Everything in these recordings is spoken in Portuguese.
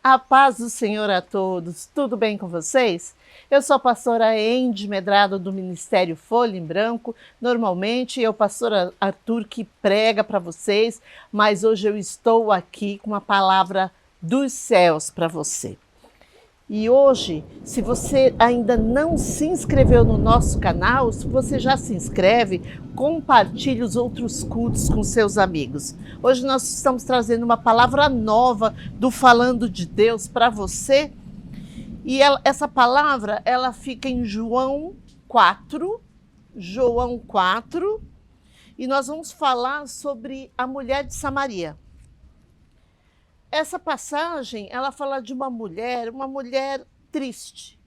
A paz do Senhor a todos, tudo bem com vocês? Eu sou a pastora Endy Medrado do Ministério Folha em Branco. Normalmente é o pastor Arthur que prega para vocês, mas hoje eu estou aqui com uma palavra dos céus para você. E hoje, se você ainda não se inscreveu no nosso canal, se você já se inscreve, compartilhe os outros cultos com seus amigos. Hoje nós estamos trazendo uma palavra nova do Falando de Deus para você. E essa palavra, ela fica em João 4, e nós vamos falar sobre a mulher de Samaria. Essa passagem, ela fala de uma mulher triste,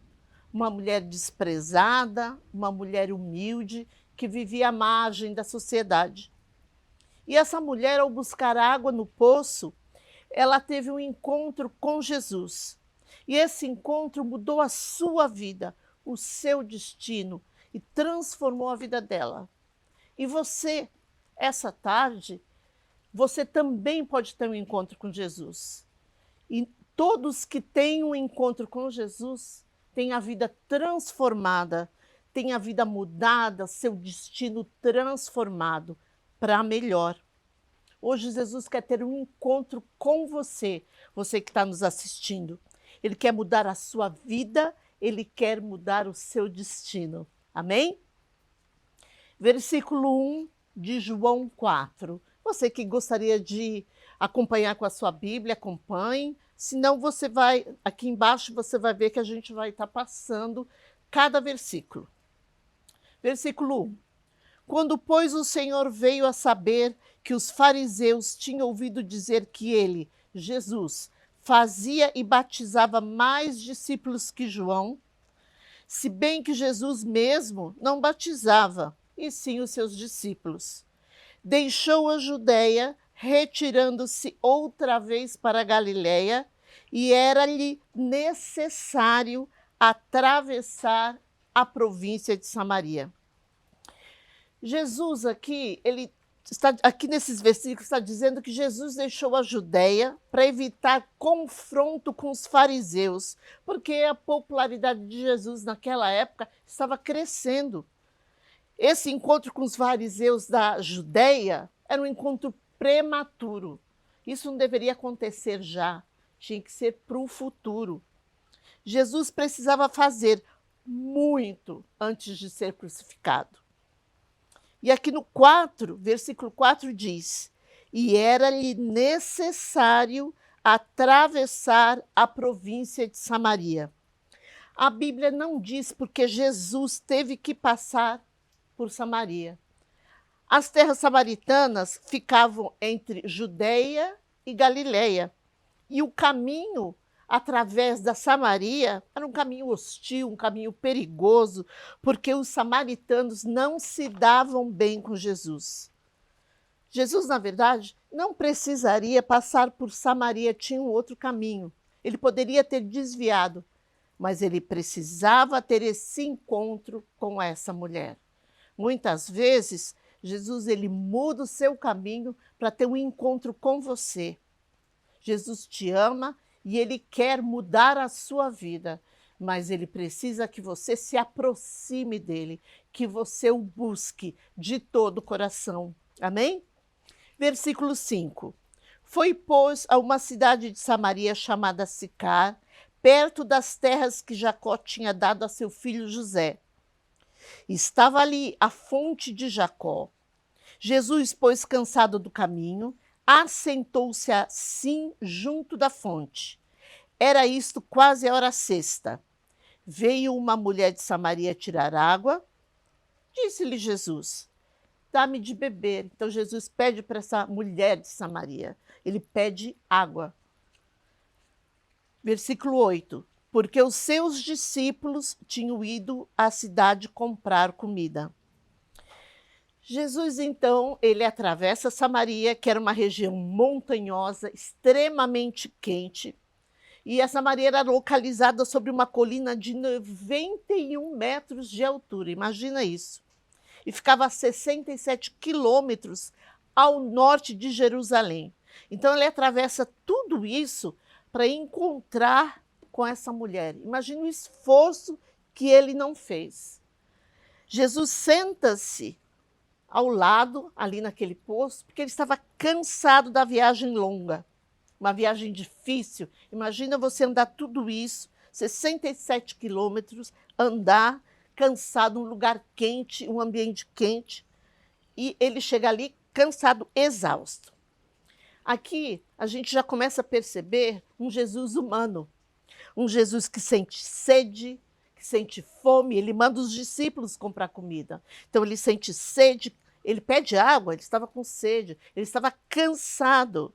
uma mulher desprezada, uma mulher humilde, que vivia à margem da sociedade. E essa mulher, ao buscar água no poço, ela teve um encontro com Jesus. E esse encontro mudou a sua vida, o seu destino, e transformou a vida dela. E você, essa tarde, você também pode ter um encontro com Jesus. E todos que têm um encontro com Jesus têm a vida transformada, têm a vida mudada, seu destino transformado para melhor. Hoje Jesus quer ter um encontro com você, você que está nos assistindo. Ele quer mudar a sua vida, ele quer mudar o seu destino. Amém? Versículo 1 de João 4. Você que gostaria de acompanhar com a sua Bíblia, acompanhe. Senão você vai, aqui embaixo você vai ver que a gente vai estar passando cada versículo. Versículo 1. Quando, pois, o Senhor veio a saber que os fariseus tinham ouvido dizer que ele, Jesus, fazia e batizava mais discípulos que João, se bem que Jesus mesmo não batizava, e sim os seus discípulos. Deixou a Judéia, retirando-se outra vez para a Galiléia, e era-lhe necessário atravessar a província de Samaria. Jesus aqui, ele está aqui nesses versículos, está dizendo que Jesus deixou a Judéia para evitar confronto com os fariseus, porque a popularidade de Jesus naquela época estava crescendo. Esse encontro com os fariseus da Judéia era um encontro prematuro. Isso não deveria acontecer já, tinha que ser para o futuro. Jesus precisava fazer muito antes de ser crucificado. E aqui no 4, versículo 4 diz: e era-lhe necessário atravessar a província de Samaria. A Bíblia não diz porque Jesus teve que passar por Samaria. As terras samaritanas ficavam entre Judeia e Galiléia. E o caminho através da Samaria era um caminho hostil, um caminho perigoso, porque os samaritanos não se davam bem com Jesus. Jesus, na verdade, não precisaria passar por Samaria, tinha um outro caminho. Ele poderia ter desviado, mas ele precisava ter esse encontro com essa mulher. Muitas vezes, Jesus ele muda o seu caminho para ter um encontro com você. Jesus te ama e ele quer mudar a sua vida, mas ele precisa que você se aproxime dele, que você o busque de todo o coração. Amém? Versículo 5. Foi, pois, a uma cidade de Samaria chamada Sicar, perto das terras que Jacó tinha dado a seu filho José. Estava ali a fonte de Jacó. Jesus, pois, cansado do caminho, assentou-se assim junto da fonte. Era isto quase a hora sexta. Veio uma mulher de Samaria tirar água. Disse-lhe Jesus: dá-me de beber. Então Jesus pede para essa mulher de Samaria. Ele pede água. Versículo 8. Porque os seus discípulos tinham ido à cidade comprar comida. Jesus, então, ele atravessa Samaria, que era uma região montanhosa, extremamente quente, e a Samaria era localizada sobre uma colina de 91 metros de altura, imagina isso. E ficava a 67 quilômetros ao norte de Jerusalém. Então ele atravessa tudo isso para encontrar com essa mulher. Imagina o esforço que ele não fez. Jesus senta-se ao lado, ali naquele poço, porque ele estava cansado da viagem longa, uma viagem difícil. Imagina você andar tudo isso, 67 quilômetros, andar cansado, um lugar quente, um ambiente quente, e ele chega ali cansado, exausto. Aqui a gente já começa a perceber um Jesus humano, um Jesus que sente sede, que sente fome. Ele manda os discípulos comprar comida. Então ele sente sede, ele pede água, ele estava com sede, ele estava cansado.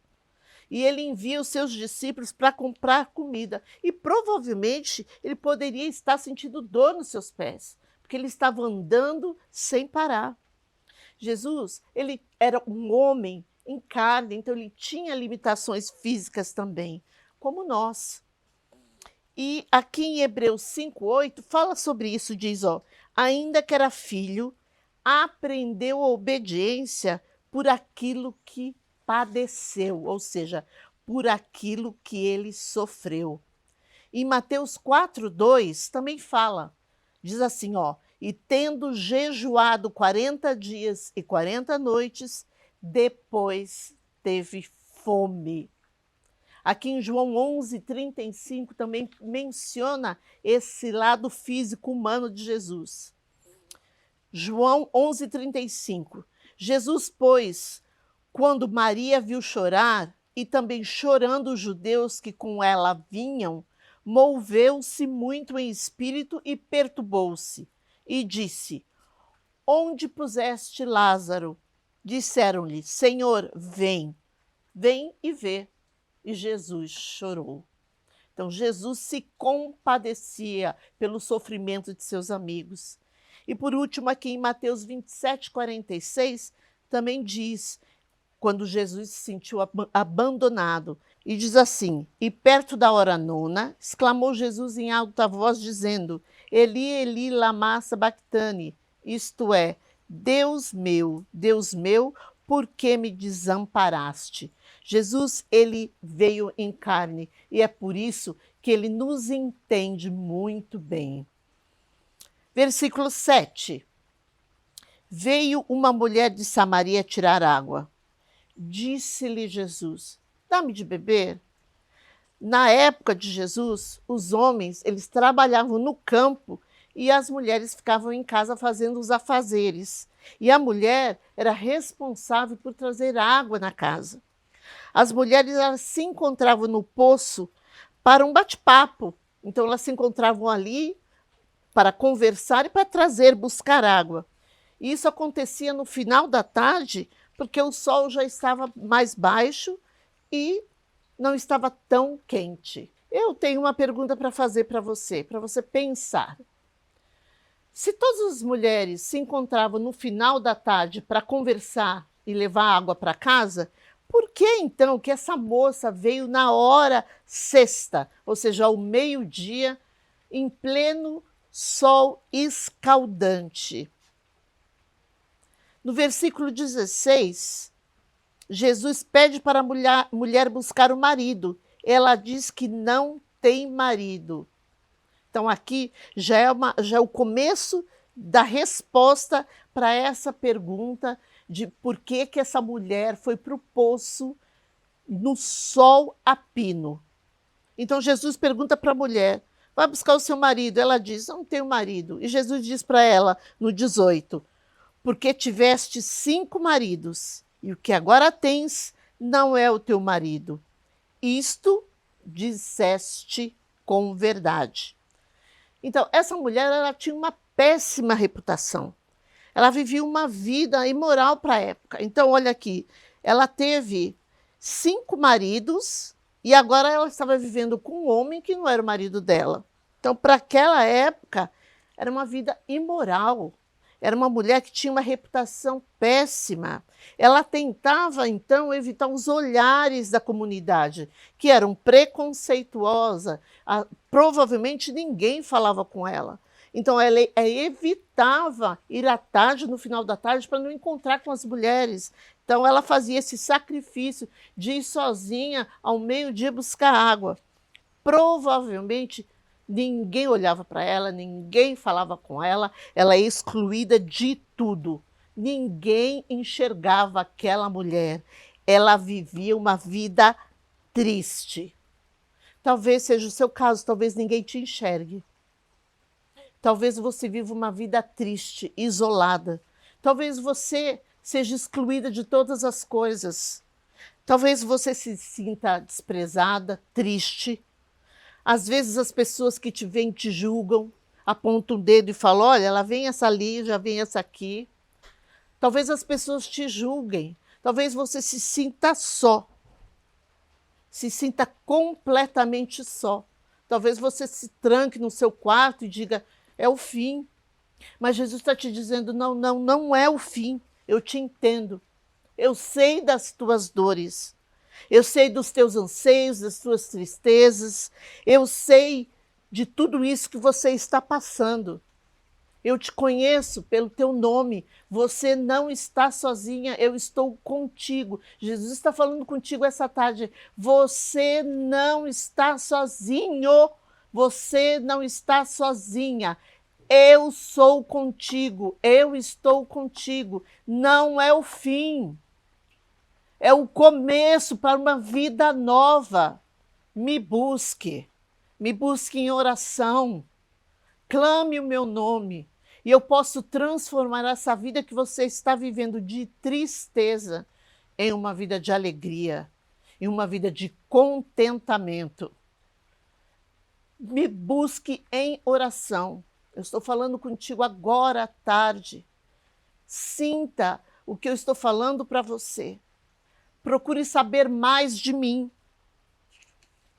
E ele envia os seus discípulos para comprar comida. E provavelmente ele poderia estar sentindo dor nos seus pés, porque ele estava andando sem parar. Jesus, ele era um homem em carne, então ele tinha limitações físicas também, como nós. E aqui em Hebreus 5:8 fala sobre isso, diz, ainda que era filho, aprendeu a obediência por aquilo que padeceu, ou seja, por aquilo que ele sofreu. Em Mateus 4:2 também fala, diz assim, e tendo jejuado 40 dias e 40 noites, depois teve fome. Aqui em João 11:35 também menciona esse lado físico humano de Jesus. João 11:35. Jesus, pois, quando Maria viu chorar, e também chorando os judeus que com ela vinham, moveu-se muito em espírito e perturbou-se, e disse: onde puseste Lázaro? Disseram-lhe: Senhor, vem. Vem e vê. E Jesus chorou. Então, Jesus se compadecia pelo sofrimento de seus amigos. E por último, aqui em Mateus 27:46, também diz, quando Jesus se sentiu abandonado, e diz assim: e perto da hora nona, exclamou Jesus em alta voz, dizendo: Eli, Eli, lama sabachthani, isto é, Deus meu, por que me desamparaste? Jesus, ele veio em carne, e é por isso que ele nos entende muito bem. Versículo 7. Veio uma mulher de Samaria tirar água. Disse-lhe Jesus: dá-me de beber. Na época de Jesus, os homens, eles trabalhavam no campo e as mulheres ficavam em casa fazendo os afazeres. E a mulher era responsável por trazer água na casa. As mulheres, elas se encontravam no poço para um bate-papo. Então elas se encontravam ali para conversar e para buscar água. E isso acontecia no final da tarde, porque o sol já estava mais baixo e não estava tão quente. Eu tenho uma pergunta para fazer para você pensar. Se todas as mulheres se encontravam no final da tarde para conversar e levar água para casa, por que então que essa moça veio na hora sexta, ou seja, ao meio-dia, em pleno sol escaldante? No versículo 16, Jesus pede para a mulher buscar o marido. Ela diz que não tem marido. Então, aqui já é o começo da resposta para essa pergunta de por que essa mulher foi para o poço no sol a pino. Então, Jesus pergunta para a mulher: vai buscar o seu marido? Ela diz: não tenho marido. E Jesus diz para ela, no 18: porque tiveste 5 maridos, e o que agora tens não é o teu marido. Isto disseste com verdade. Então, essa mulher, ela tinha uma péssima reputação. Ela vivia uma vida imoral para a época. Então, olha aqui, ela teve 5 maridos e agora ela estava vivendo com um homem que não era o marido dela. Então, para aquela época, era uma vida imoral. Era uma mulher que tinha uma reputação péssima. Ela tentava, então, evitar os olhares da comunidade, que eram preconceituosas. Provavelmente ninguém falava com ela. Então, ela evitava ir à tarde, no final da tarde, para não encontrar com as mulheres. Então, ela fazia esse sacrifício de ir sozinha ao meio-dia buscar água. provavelmente ninguém olhava para ela, ninguém falava com ela, ela é excluída de tudo. Ninguém enxergava aquela mulher. Ela vivia uma vida triste. Talvez seja o seu caso, talvez ninguém te enxergue. Talvez você viva uma vida triste, isolada. Talvez você seja excluída de todas as coisas. Talvez você se sinta desprezada, triste. Às vezes as pessoas que te veem te julgam, apontam o dedo e falam: olha, ela vem essa ali, já vem essa aqui. Talvez as pessoas te julguem. Talvez você se sinta só. Se sinta completamente só. Talvez você se tranque no seu quarto e diga: é o fim. Mas Jesus está te dizendo: não, não, não é o fim. Eu te entendo. Eu sei das tuas dores. Eu sei dos teus anseios, das tuas tristezas. Eu sei de tudo isso que você está passando. Eu te conheço pelo teu nome. Você não está sozinha, eu estou contigo. Jesus está falando contigo essa tarde. Você não está sozinho. Você não está sozinha. Eu sou contigo, eu estou contigo. Não é o fim. É o começo para uma vida nova. Me busque em oração. Clame o meu nome. E eu posso transformar essa vida que você está vivendo de tristeza em uma vida de alegria, em uma vida de contentamento. Me busque em oração. Eu estou falando contigo agora à tarde. Sinta o que eu estou falando para você. Procure saber mais de mim.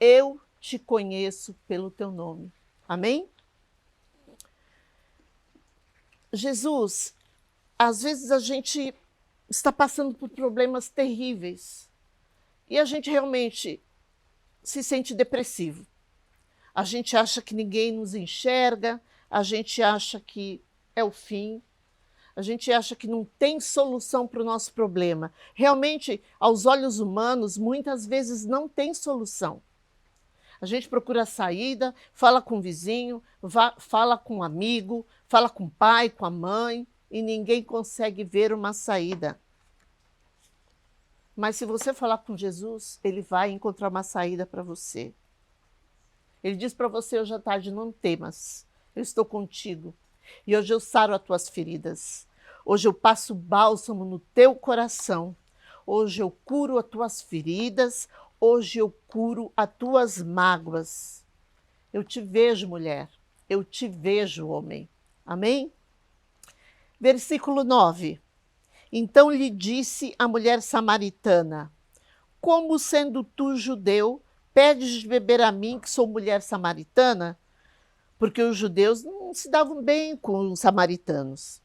Eu te conheço pelo teu nome. Amém? Jesus, às vezes a gente está passando por problemas terríveis e a gente realmente se sente depressivo. A gente acha que ninguém nos enxerga, a gente acha que é o fim, a gente acha que não tem solução para o nosso problema. Realmente, aos olhos humanos, muitas vezes não tem solução. A gente procura saída, fala com o vizinho, fala com um amigo, fala com o pai, com a mãe, e ninguém consegue ver uma saída. Mas se você falar com Jesus, ele vai encontrar uma saída para você. Ele diz para você hoje à tarde: não temas, eu estou contigo. E hoje eu saro as tuas feridas. Hoje eu passo bálsamo no teu coração. Hoje eu curo as tuas feridas. Hoje eu curo as tuas mágoas. Eu te vejo, mulher. Eu te vejo, homem. Amém? Versículo 9. Então lhe disse a mulher samaritana: como sendo tu judeu, pedes de beber a mim, que sou mulher samaritana? Porque os judeus não se davam bem com os samaritanos.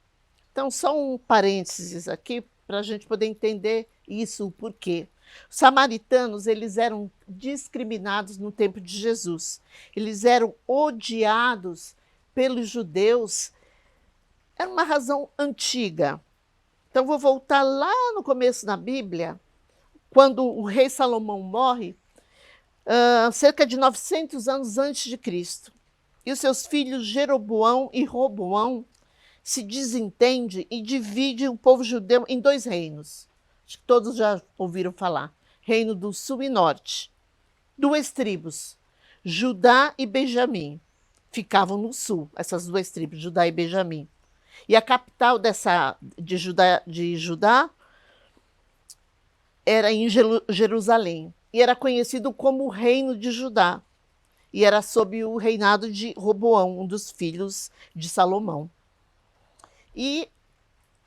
Então, só um parênteses aqui para a gente poder entender isso, o porquê. Os samaritanos, eles eram discriminados no tempo de Jesus. Eles eram odiados pelos judeus. Era uma razão antiga. Então, vou voltar lá no começo da Bíblia, quando o rei Salomão morre, cerca de 900 anos antes de Cristo. E os seus filhos Jeroboão e Roboão se desentendem e dividem o povo judeu em dois reinos. Acho que todos já ouviram falar. Reino do Sul e Norte. Duas tribos, Judá e Benjamim, ficavam no sul, essas duas tribos, Judá e Benjamim. E a capital de Judá era em Jerusalém. E era conhecido como o Reino de Judá. E era sob o reinado de Roboão, um dos filhos de Salomão. E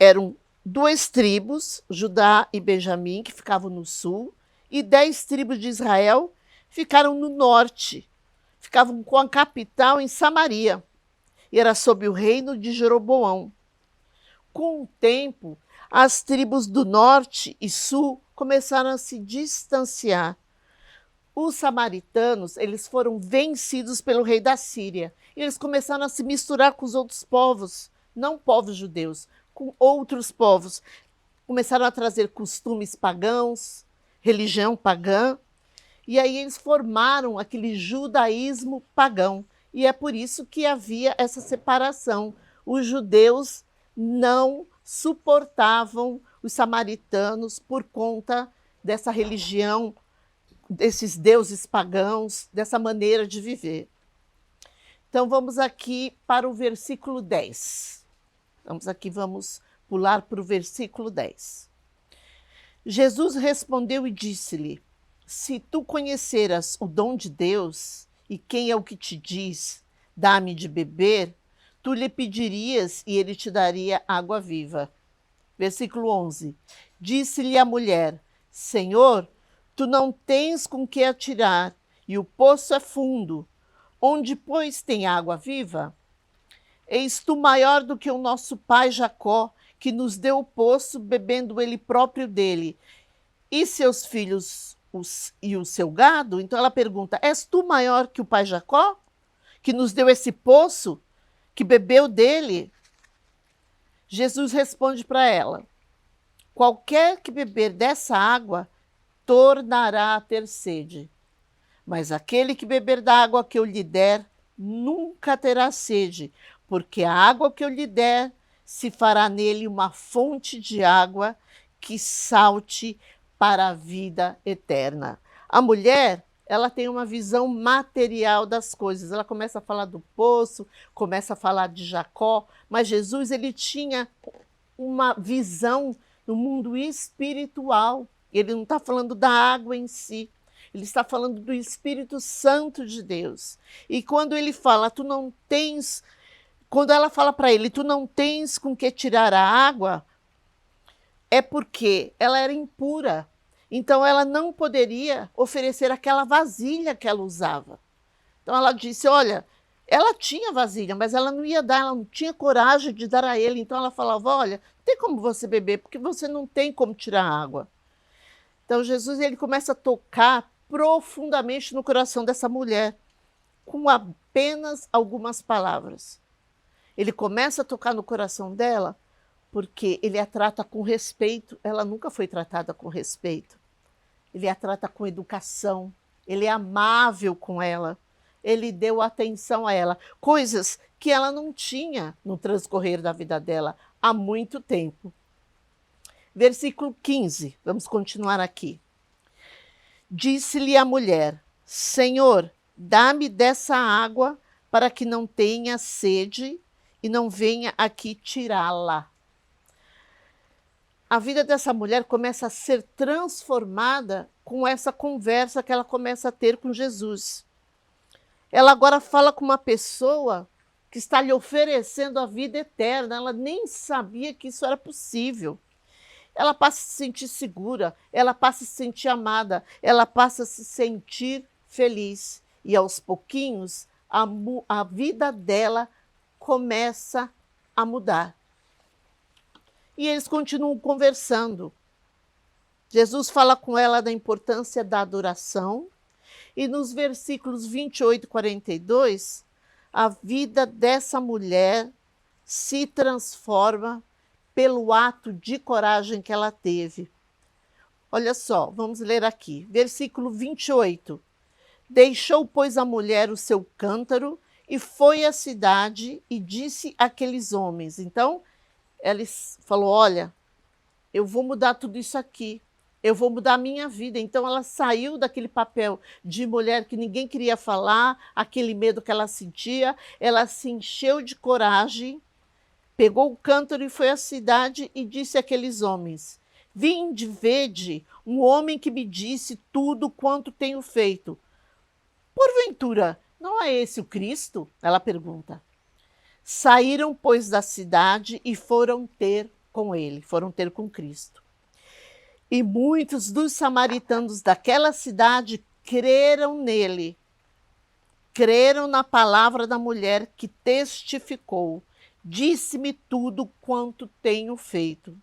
eram duas tribos, Judá e Benjamim, que ficavam no sul, e 10 tribos de Israel ficaram no norte, ficavam com a capital em Samaria, e era sob o reino de Jeroboão. Com o tempo, as tribos do norte e sul começaram a se distanciar. Os samaritanos, eles foram vencidos pelo rei da Síria. E eles começaram a se misturar com os outros povos, não povos judeus, com outros povos. Começaram a trazer costumes pagãos, religião pagã. E aí eles formaram aquele judaísmo pagão. E é por isso que havia essa separação. Os judeus não suportavam os samaritanos por conta dessa religião, desses deuses pagãos, dessa maneira de viver. Então vamos aqui para o versículo 10. Vamos pular para o versículo 10. Jesus respondeu e disse-lhe: se tu conheceras o dom de Deus e quem é o que te diz, dá-me de beber, tu lhe pedirias e ele te daria água viva. Versículo 11. Disse-lhe a mulher: Senhor, tu não tens com que atirar, e o poço é fundo. Onde, pois, tem água viva? Eis tu maior do que o nosso pai Jacó, que nos deu o poço, bebendo ele próprio dele, e seus filhos e o seu gado? Então ela pergunta: és tu maior que o pai Jacó, que nos deu esse poço, que bebeu dele? Jesus responde para ela: qualquer que beber dessa água tornará a ter sede, mas aquele que beber da água que eu lhe der nunca terá sede, porque a água que eu lhe der se fará nele uma fonte de água que salte para a vida eterna. A mulher, ela tem uma visão material das coisas. Ela começa a falar do poço, começa a falar de Jacó, mas Jesus, ele tinha uma visão no mundo espiritual. Ele não está falando da água em si, ele está falando do Espírito Santo de Deus. E quando ele fala, quando ela fala para ele, tu não tens com que tirar a água, é porque ela era impura. Então ela não poderia oferecer aquela vasilha que ela usava. Então ela disse, olha, ela tinha vasilha, mas ela não ia dar, ela não tinha coragem de dar a ele. Então ela falava, olha, não tem como você beber, porque você não tem como tirar água. Então Jesus, ele começa a tocar profundamente no coração dessa mulher, com apenas algumas palavras. Ele começa a tocar no coração dela, porque ele a trata com respeito. Ela nunca foi tratada com respeito. Ele a trata com educação, ele é amável com ela, ele deu atenção a ela, coisas que ela não tinha no transcorrer da vida dela há muito tempo. Versículo 15, vamos continuar aqui. Disse-lhe a mulher: Senhor, dá-me dessa água para que não tenha sede e não venha aqui tirá-la. A vida dessa mulher começa a ser transformada com essa conversa que ela começa a ter com Jesus. Ela agora fala com uma pessoa que está lhe oferecendo a vida eterna. Ela nem sabia que isso era possível. Ela passa a se sentir segura, ela passa a se sentir amada, ela passa a se sentir feliz. E aos pouquinhos, a vida dela começa a mudar. E eles continuam conversando. Jesus fala com ela da importância da adoração. E nos versículos 28 e 42, a vida dessa mulher se transforma pelo ato de coragem que ela teve. Olha só, vamos ler aqui. Versículo 28. Deixou, pois, a mulher o seu cântaro e foi à cidade e disse àqueles homens. Então, ela falou, olha, eu vou mudar tudo isso aqui, eu vou mudar a minha vida. Então ela saiu daquele papel de mulher que ninguém queria falar, aquele medo que ela sentia, ela se encheu de coragem, pegou o cântaro e foi à cidade e disse àqueles homens, vinde, vede, um homem que me disse tudo quanto tenho feito. Porventura, não é esse o Cristo? Ela pergunta. Saíram, pois, da cidade e foram ter com ele, foram ter com Cristo. E muitos dos samaritanos daquela cidade creram nele, creram na palavra da mulher que testificou, disse-me tudo quanto tenho feito.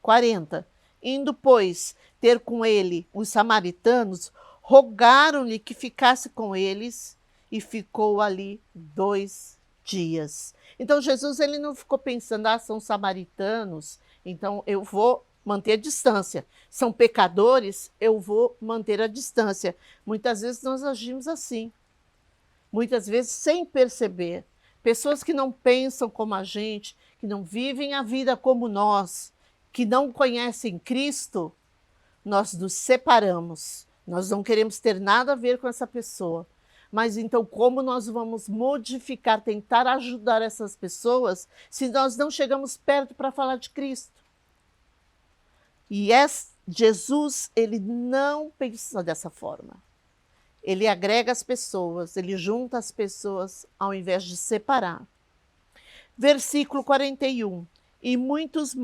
40. Indo, pois, ter com ele os samaritanos, rogaram-lhe que ficasse com eles e ficou ali 2 dias. Então Jesus, ele não ficou pensando, são samaritanos, então eu vou manter a distância. São pecadores, eu vou manter a distância. Muitas vezes nós agimos assim, muitas vezes sem perceber. Pessoas que não pensam como a gente, que não vivem a vida como nós, que não conhecem Cristo, nós nos separamos. Nós não queremos ter nada a ver com essa pessoa. Mas então, como nós vamos modificar, tentar ajudar essas pessoas, se nós não chegamos perto para falar de Cristo? E Jesus, ele não pensa dessa forma. Ele agrega as pessoas, ele junta as pessoas ao invés de separar. Versículo 41. E muitos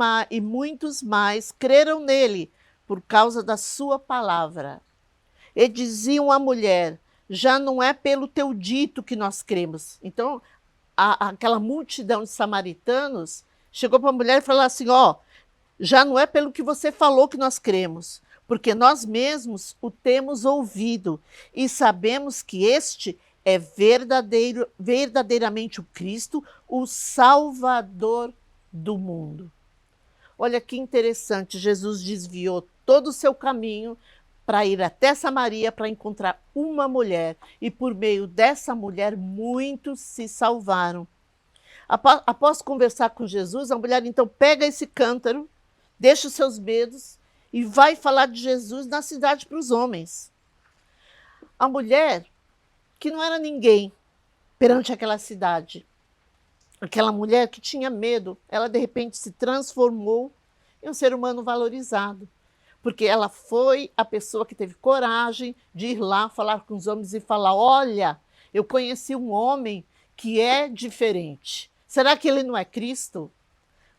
mais creram nele por causa da sua palavra. E diziam à mulher, já não é pelo teu dito que nós cremos. Então, aquela multidão de samaritanos chegou para a mulher e falou assim, já não é pelo que você falou que nós cremos, porque nós mesmos o temos ouvido e sabemos que este é verdadeiramente o Cristo, o Salvador do mundo. Olha que interessante, Jesus desviou todo o seu caminho para ir até Samaria para encontrar uma mulher, e por meio dessa mulher muitos se salvaram. Após conversar com Jesus, a mulher então pega esse cântaro, deixa os seus medos e vai falar de Jesus na cidade para os homens. A mulher, que não era ninguém perante aquela cidade, aquela mulher que tinha medo, ela de repente se transformou em um ser humano valorizado, porque ela foi a pessoa que teve coragem de ir lá falar com os homens e falar, olha, eu conheci um homem que é diferente. Será que ele não é Cristo?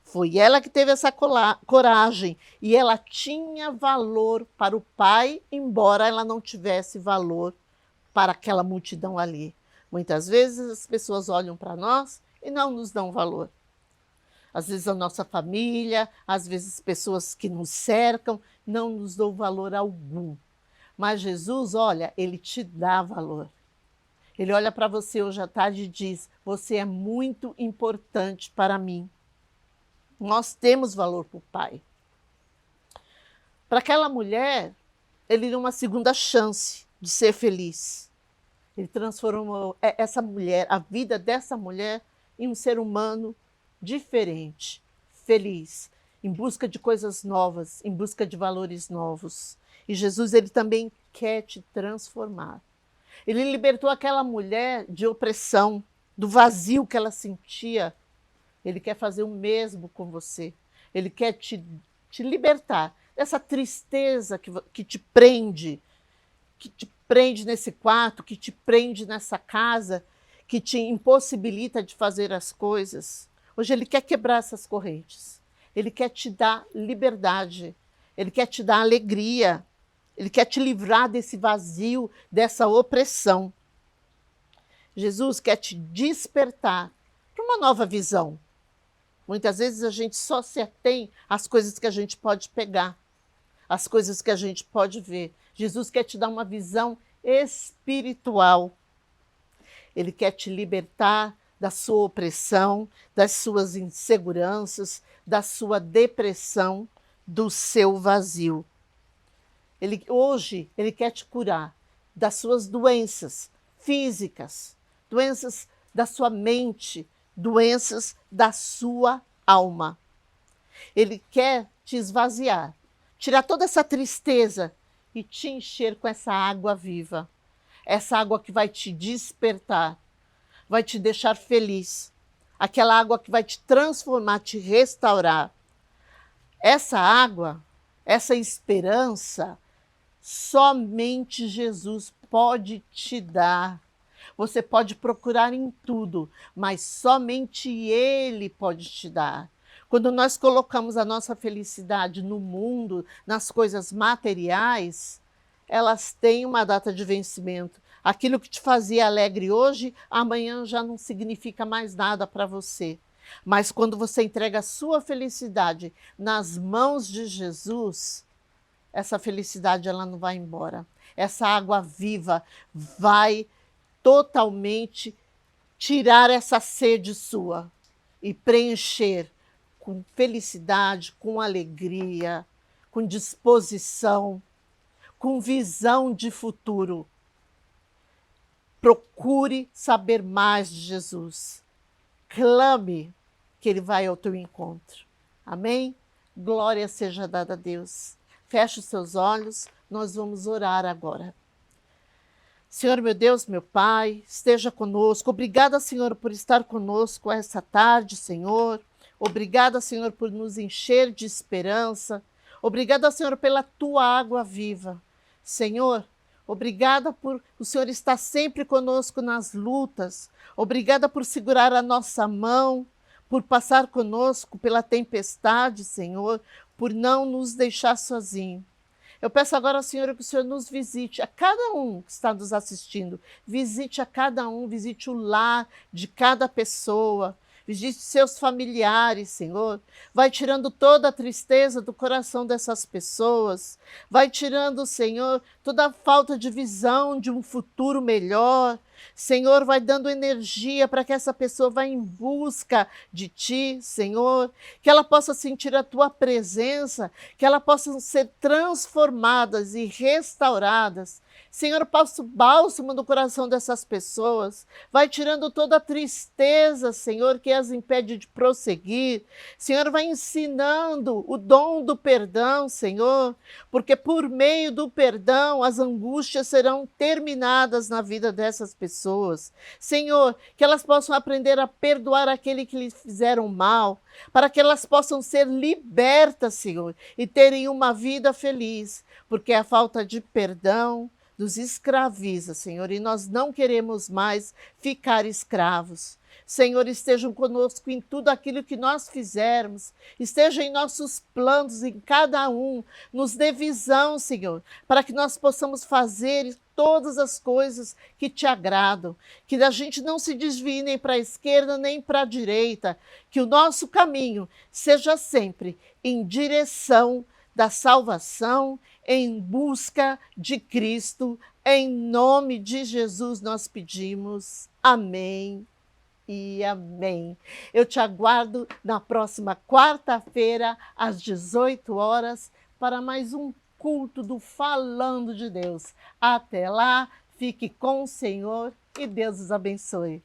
Foi ela que teve essa coragem e ela tinha valor para o Pai, embora ela não tivesse valor para aquela multidão ali. Muitas vezes as pessoas olham para nós e não nos dão valor. Às vezes a nossa família, às vezes pessoas que nos cercam, não nos dão valor algum. Mas Jesus, olha, ele te dá valor. Ele olha para você hoje à tarde e diz, você é muito importante para mim. Nós temos valor para o Pai. Para aquela mulher, ele deu uma segunda chance de ser feliz. Ele transformou essa mulher, a vida dessa mulher, em um ser humano diferente, feliz, em busca de coisas novas, em busca de valores novos. E Jesus, ele também quer te transformar. Ele libertou aquela mulher de opressão, do vazio que ela sentia. Ele quer fazer o mesmo com você. Ele quer te libertar dessa tristeza que te prende nesse quarto, que te prende nessa casa, que te impossibilita de fazer as coisas. Hoje ele quer quebrar essas correntes. Ele quer te dar liberdade. Ele quer te dar alegria. Ele quer te livrar desse vazio, dessa opressão. Jesus quer te despertar para uma nova visão. Muitas vezes a gente só se atém às coisas que a gente pode pegar, às coisas que a gente pode ver. Jesus quer te dar uma visão espiritual. Ele quer te libertar da sua opressão, das suas inseguranças, da sua depressão, do seu vazio. Hoje, ele quer te curar das suas doenças físicas, doenças da sua mente, doenças da sua alma. Ele quer te esvaziar, tirar toda essa tristeza e te encher com essa água viva. Essa água que vai te despertar, vai te deixar feliz. Aquela água que vai te transformar, te restaurar. Essa água, essa esperança, somente Jesus pode te dar. Você pode procurar em tudo, mas somente Ele pode te dar. Quando nós colocamos a nossa felicidade no mundo, nas coisas materiais, elas têm uma data de vencimento. Aquilo que te fazia alegre hoje, amanhã já não significa mais nada para você. Mas quando você entrega a sua felicidade nas mãos de Jesus, essa felicidade ela não vai embora. Essa água viva vai totalmente tirar essa sede sua e preencher com felicidade, com alegria, com disposição, com visão de futuro. Procure saber mais de Jesus. Clame que Ele vai ao teu encontro. Amém? Glória seja dada a Deus. Feche os seus olhos, nós vamos orar agora. Senhor, meu Deus, meu Pai, esteja conosco. Obrigada, Senhor, por estar conosco essa tarde, Senhor. Obrigada, Senhor, por nos encher de esperança. Obrigada, Senhor, pela tua água viva. Senhor, obrigada por o Senhor estar sempre conosco nas lutas. Obrigada por segurar a nossa mão, por passar conosco pela tempestade, Senhor, por não nos deixar sozinhos. Eu peço agora, Senhor, que o Senhor nos visite, a cada um que está nos assistindo. Visite a cada um, visite o lar de cada pessoa. Visite seus familiares, Senhor. Vai tirando toda a tristeza do coração dessas pessoas. Vai tirando, Senhor, toda a falta de visão de um futuro melhor. Senhor, vai dando energia para que essa pessoa vá em busca de Ti, Senhor. Que ela possa sentir a Tua presença, que ela possa ser transformadas e restauradas. Senhor, passa o bálsamo no coração dessas pessoas. Vai tirando toda a tristeza, Senhor, que as impede de prosseguir. Senhor, vai ensinando o dom do perdão, Senhor, porque por meio do perdão as angústias serão terminadas na vida dessas pessoas. Senhor, que elas possam aprender a perdoar aquele que lhes fizeram mal, para que elas possam ser libertas, Senhor, e terem uma vida feliz, porque a falta de perdão nos escraviza, Senhor, e nós não queremos mais ficar escravos. Senhor, estejam conosco em tudo aquilo que nós fizermos, esteja em nossos planos, em cada um, nos dê visão, Senhor, para que nós possamos fazer todas as coisas que te agradam, que a gente não se desvie nem para a esquerda nem para a direita, que o nosso caminho seja sempre em direção da salvação, em busca de Cristo. Em nome de Jesus nós pedimos. Amém e amém. Eu te aguardo na próxima quarta-feira, às 18 horas, para mais um culto do Falando de Deus. Até lá, fique com o Senhor e Deus os abençoe.